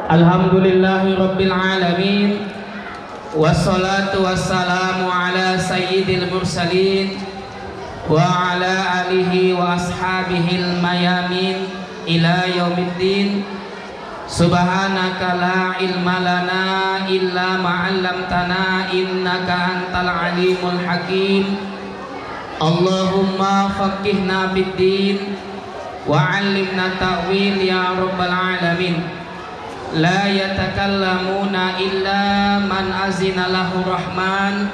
Alhamdulillahi Rabbil Alamin, wassalatu wassalamu ala sayyidil mursalin wa ala alihi wa ashabihil mayamin ila yaumiddin. Subhanaka la ilma lana illa ma'allamtana innaka antal alimul hakim. Allahumma faqihna biddin wa 'allimna ta'wil ya rabbal alamin. La yatakallamuna illa man azina lahu rahman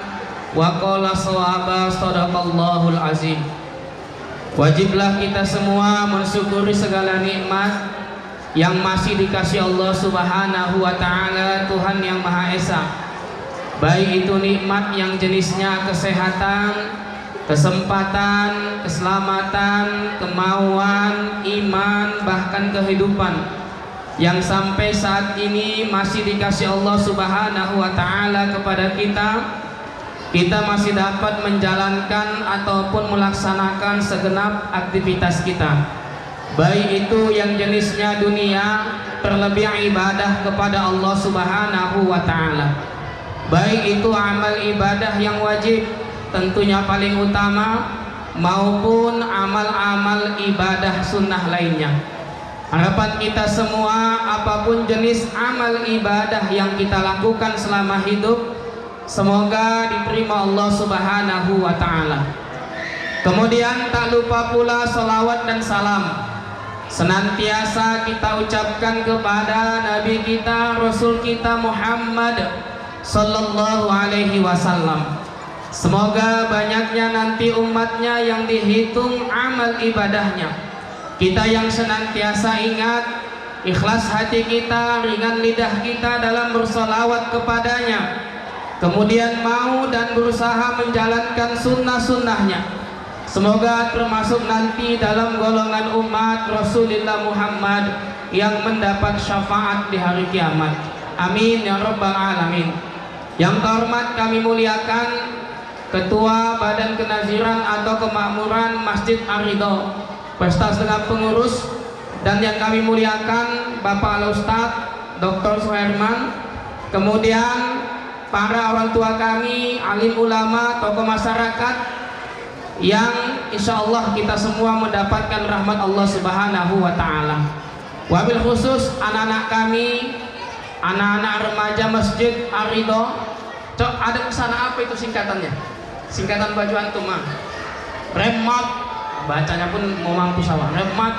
wa qala shawaba sadaqallahul azim. Wajiblah kita semua mensyukuri segala nikmat yang masih dikasih Allah Subhanahu wa taala, Tuhan yang Maha Esa. Baik itu nikmat yang jenisnya kesehatan, kesempatan, keselamatan, kemauan, iman, bahkan kehidupan yang sampai saat ini masih dikasih Allah Subhanahu wa taala kepada kita masih dapat menjalankan ataupun melaksanakan segenap aktivitas kita, baik itu yang jenisnya dunia, terlebih ibadah kepada Allah Subhanahu wa taala, baik itu amal ibadah yang wajib tentunya paling utama, maupun amal-amal ibadah sunnah lainnya. Harapan kita semua, apapun jenis amal ibadah yang kita lakukan selama hidup, semoga diterima Allah Subhanahu wa ta'ala. Kemudian tak lupa pula salawat dan salam senantiasa kita ucapkan kepada Nabi kita, Rasul kita Muhammad sallallahu alaihi wasallam. Semoga banyaknya nanti umatnya yang dihitung amal ibadahnya. Kita yang senantiasa ingat, ikhlas hati kita, ringan lidah kita dalam bersolawat kepadanya, kemudian mau dan berusaha menjalankan sunnah-sunnahnya. Semoga termasuk nanti dalam golongan umat Rasulullah Muhammad yang mendapat syafaat di hari kiamat. Amin ya rabbal alamin. Yang terhormat kami muliakan Ketua Badan Kenaziran atau Kemakmuran Masjid Ar-Ridho beserta segenap pengurus, dan yang kami muliakan Bapak Al-Ustadz Dr. Suherman, kemudian para orang tua kami, alim ulama, tokoh masyarakat yang insya Allah kita semua mendapatkan rahmat Allah Subhanahu wa ta'ala. Wabil khusus anak-anak kami, anak-anak remaja Masjid Ar-Ridho. Cok, ada kesana apa itu singkatannya? Singkatan baju antum mah Remot, bacanya pun mau mampu sawah Remot.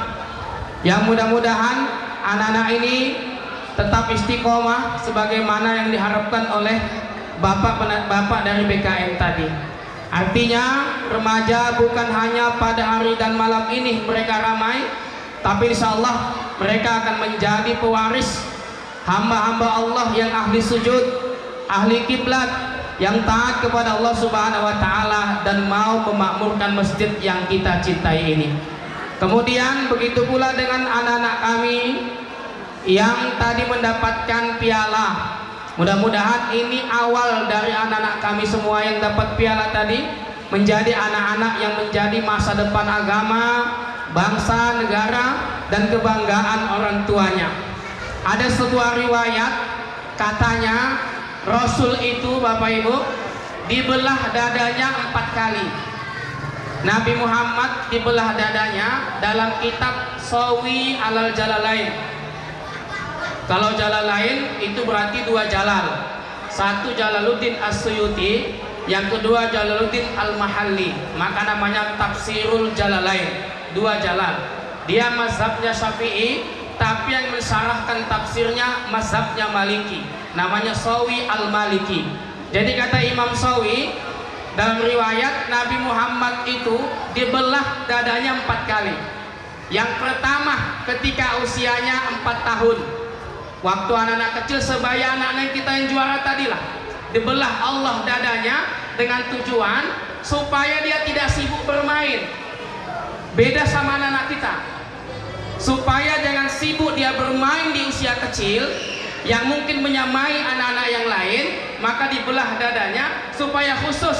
Yang mudah-mudahan anak-anak ini tetap istiqomah sebagaimana yang diharapkan oleh bapak dari BKM tadi. Artinya remaja bukan hanya pada hari dan malam ini mereka ramai, tapi insya Allah mereka akan menjadi pewaris hamba-hamba Allah yang ahli sujud, ahli kiblat, yang taat kepada Allah Subhanahu wa ta'ala dan mau memakmurkan masjid yang kita cintai ini. Kemudian begitu pula dengan anak-anak kami yang tadi mendapatkan piala. Mudah-mudahan ini awal dari anak-anak kami semua yang dapat piala tadi menjadi anak-anak yang menjadi masa depan agama, bangsa, negara, dan kebanggaan orang tuanya. Ada sebuah riwayat katanya Rasul itu, Bapak Ibu, dibelah dadanya 4 kali. Nabi Muhammad dibelah dadanya dalam kitab Sawi alal Jalalain. Kalau Jalalain itu berarti 2 jalal. Satu Jalaluddin As-Suyuti, yang kedua Jalaluddin Al-Mahalli. Maka namanya Tafsirul Jalalain, 2 jalal. Dia mazhabnya Syafi'i, tapi yang mensyarahkan tafsirnya mazhabnya Maliki, namanya Sawi Al-Maliki. Jadi kata Imam Sawi, dalam riwayat Nabi Muhammad itu dibelah dadanya 4 kali. Yang pertama ketika usianya 4 tahun, waktu anak-anak kecil sebaya anak-anak kita yang juara tadilah, dibelah Allah dadanya dengan tujuan supaya dia tidak sibuk bermain. Beda sama anak-anak kita, supaya jangan sibuk dia bermain di usia kecil yang mungkin menyamai anak-anak yang lain, maka dibelah dadanya supaya khusus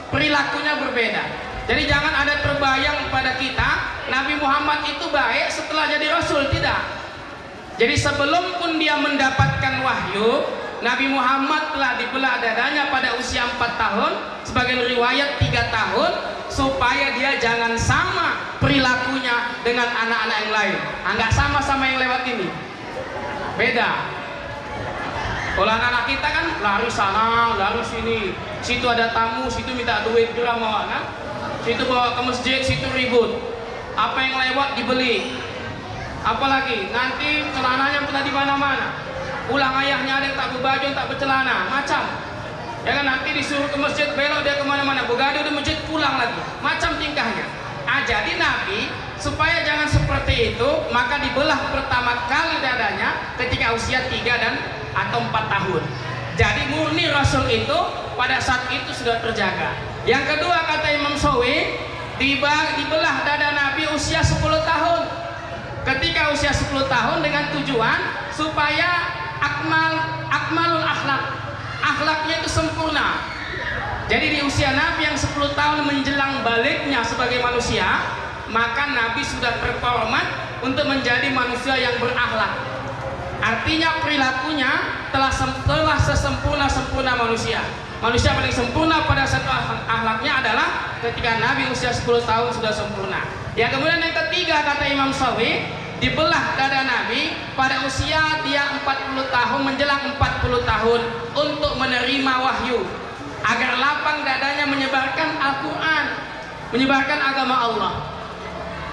perilakunya berbeda. Jadi jangan ada terbayang pada kita Nabi Muhammad itu baik setelah jadi Rasul, tidak. Jadi sebelum pun dia mendapatkan wahyu, Nabi Muhammad telah dibelah dadanya pada usia 4 tahun, sebagian riwayat 3 tahun, supaya dia jangan sama perilakunya dengan anak-anak yang lain. Nggak sama-sama yang lewat ini, beda. Kalau anak-anak kita kan lari sana, lari sini, situ ada tamu, situ minta duit juga mau kan, situ bawa ke masjid, situ ribut, apa yang lewat dibeli, apalagi nanti celananya pernah di mana-mana, pulang ayahnya ada yang tak berbaju, yang tak bercelana, macam ya kan, nanti disuruh ke masjid belok dia kemana-mana, begaduh di masjid pulang lagi, macam tingkahnya. Jadi Nabi supaya jangan seperti itu, maka dibelah pertama kali dadanya ketika usia 3 atau 4 tahun. Jadi murni Rasul itu pada saat itu sudah terjaga. Yang kedua kata Imam Sawi, dibelah dada Nabi usia 10 tahun. Ketika usia 10 tahun dengan tujuan supaya akmalul akhlak, akhlaknya itu sempurna. Jadi di usia Nabi yang 10 tahun menjelang baliknya sebagai manusia, maka Nabi sudah terhormat untuk menjadi manusia yang berakhlak. Artinya perilakunya telah sesempurna manusia. Manusia paling sempurna pada satu akhlaknya adalah ketika Nabi usia 10 tahun sudah sempurna. Ya, kemudian yang ketiga kata Imam Sawi, dibelah dada Nabi pada usia dia 40 tahun menjelang 40 tahun untuk menerima wahyu, agar lapang dadanya menyebarkan Al-Quran, menyebarkan agama Allah,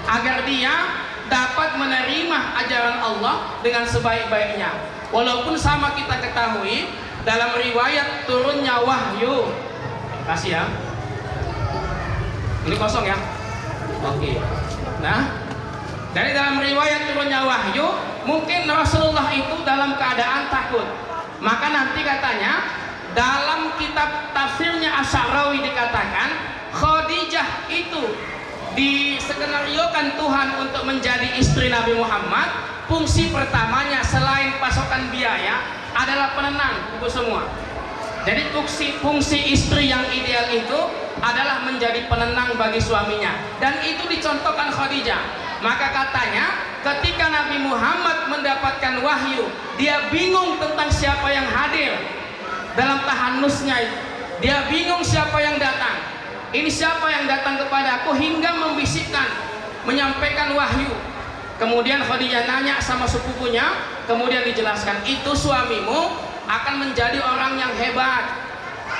agar dia dapat menerima ajaran Allah dengan sebaik-baiknya. Walaupun sama kita ketahui dalam riwayat turunnya wahyu, kasih ya, ini kosong ya, oke. Nah, dari dalam riwayat turunnya wahyu, mungkin Rasulullah itu dalam keadaan takut. Maka nanti katanya dalam kitab tafsirnya Asy'arawi dikatakan Khadijah itu diskenariokan Tuhan untuk menjadi istri Nabi Muhammad. Fungsi pertamanya selain pasokan biaya adalah penenang ibu semua. Jadi fungsi istri yang ideal itu adalah menjadi penenang bagi suaminya, dan itu dicontohkan Khadijah. Maka katanya ketika Nabi Muhammad mendapatkan wahyu, dia bingung tentang siapa yang hadir dalam tahanusnya itu. Dia bingung siapa yang datang. Ini siapa yang datang kepadaku, hingga membisikkan, menyampaikan wahyu. Kemudian Khadijah nanya sama sepupunya, kemudian dijelaskan, itu suamimu akan menjadi orang yang hebat.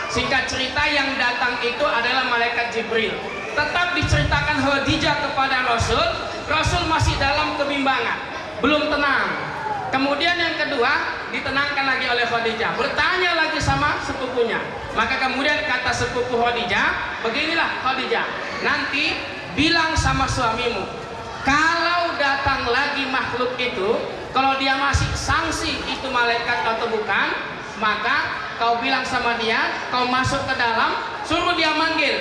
Singkat cerita, yang datang itu adalah malaikat Jibril. Tetap diceritakan Khadijah kepada Rasul. Rasul masih dalam kebimbangan, belum tenang. Kemudian yang kedua ditenangkan lagi oleh Khadijah, bertanya lagi sama sepupunya. Maka kemudian kata sepupu Khadijah, beginilah Khadijah, nanti bilang sama suamimu, kalau datang lagi makhluk itu, kalau dia masih sangsi itu malaikat atau bukan, maka kau bilang sama dia, kau masuk ke dalam, suruh dia manggil.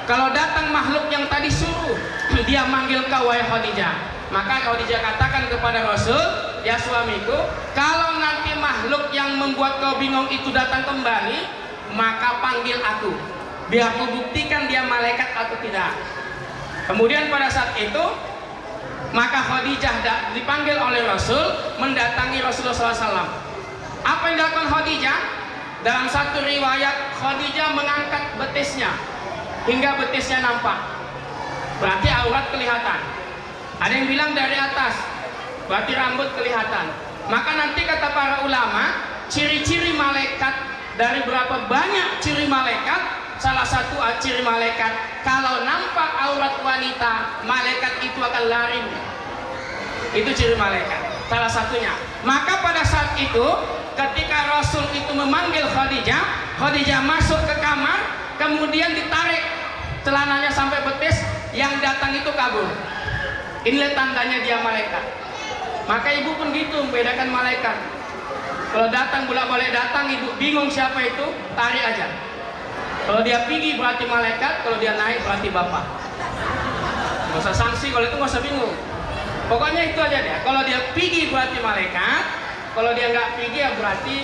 Kalau datang makhluk yang tadi, suruh dia manggil kau, wahai Khadijah. Maka Khadijah katakan kepada Rasul, ya suamiku, kalau nanti makhluk yang membuat kau bingung itu datang kembali, maka panggil aku, biar aku buktikan dia malaikat atau tidak. Kemudian pada saat itu, maka Khadijah dipanggil oleh Rasul, mendatangi Rasulullah SAW. Apa yang dilakukan Khadijah? Dalam satu riwayat, Khadijah mengangkat betisnya hingga betisnya nampak, berarti aurat kelihatan. Ada yang bilang dari atas, berarti rambut kelihatan. Maka nanti kata para ulama, ciri-ciri malaikat, dari berapa banyak ciri malaikat, salah satu ciri malaikat, kalau nampak aurat wanita, malaikat itu akan lari. Itu ciri malaikat, salah satunya. Maka pada saat itu, ketika Rasul itu memanggil Khadijah, Khadijah masuk ke kamar, kemudian ditarik celananya sampai betis, yang datang itu kabur. Inilah tandanya dia malaikat. Maka ibu pun gitu membedakan malaikat. Kalau datang bolak-balik datang, ibu bingung siapa itu, tarik aja. Kalau dia pergi berarti malaikat, kalau dia naik berarti bapak. Gak usah sanksi, kalau itu gak usah bingung. Pokoknya itu aja deh. Kalau dia pergi berarti malaikat, kalau dia nggak pergi ya berarti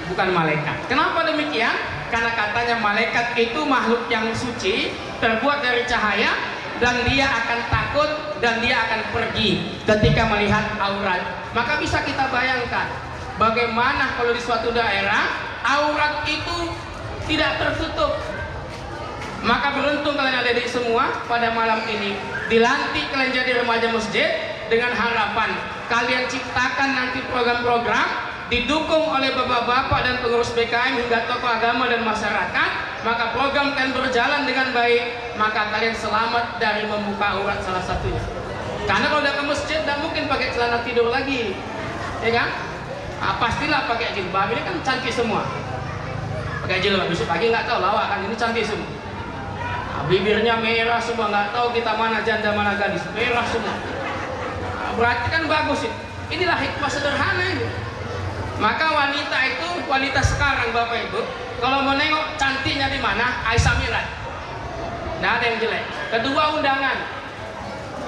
bukan malaikat. Kenapa demikian? Karena katanya malaikat itu makhluk yang suci, terbuat dari cahaya, dan dia akan takut dan dia akan pergi ketika melihat aurat. Maka bisa kita bayangkan bagaimana kalau di suatu daerah aurat itu tidak tertutup. Maka beruntung kalian adik-adik semua pada malam ini dilantik kalian jadi remaja masjid dengan harapan kalian ciptakan nanti program-program didukung oleh bapak-bapak dan pengurus BKM hingga tokoh agama dan masyarakat, maka program kalian berjalan dengan baik, maka kalian selamat dari membuka aurat salah satunya. Karena kalau datang ke masjid tidak mungkin pakai celana tidur lagi, ya kan? Nah, pastilah pakai jilbab. Ini kan cantik semua. Pakai jilbab besok pagi nggak tahu lawak kan, ini cantik semua. Nah, bibirnya merah semua, nggak tahu kita mana janda mana gadis, merah semua. Nah, berarti kan bagus itu. Inilah hikmah sederhana ini. Maka wanita itu, wanita sekarang Bapak Ibu, kalau mau nengok cantiknya di mana, Aisyah Miraj. Nggak ada yang jelek. Kedua undangan,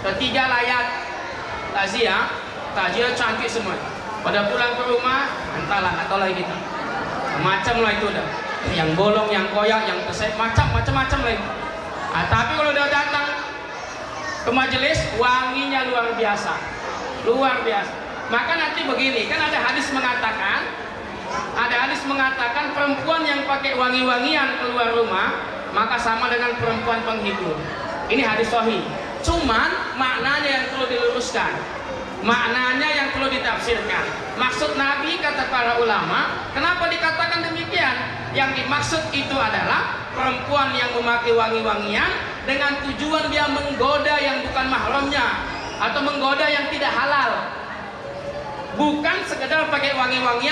ketiga layak, takziah cantik semua. Pada pulang ke rumah, entahlah, nggak tahu lagi kita. Macam lah itu udah. Yang bolong, yang koyak, yang kesep, macam-macam lagi. Nah, tapi kalau udah datang ke majelis, wanginya luar biasa, luar biasa. Maka nanti begini, kan ada hadis mengatakan perempuan yang pakai wangi-wangian keluar rumah maka sama dengan perempuan penghibur. Ini hadis sahih. Cuman maknanya yang perlu diluruskan, maknanya yang perlu ditafsirkan. Maksud Nabi kata para ulama, kenapa dikatakan demikian? Yang dimaksud itu adalah perempuan yang memakai wangi-wangian dengan tujuan dia menggoda yang bukan mahramnya atau menggoda yang tidak halal. Bukan sekedar pakai wangi-wangian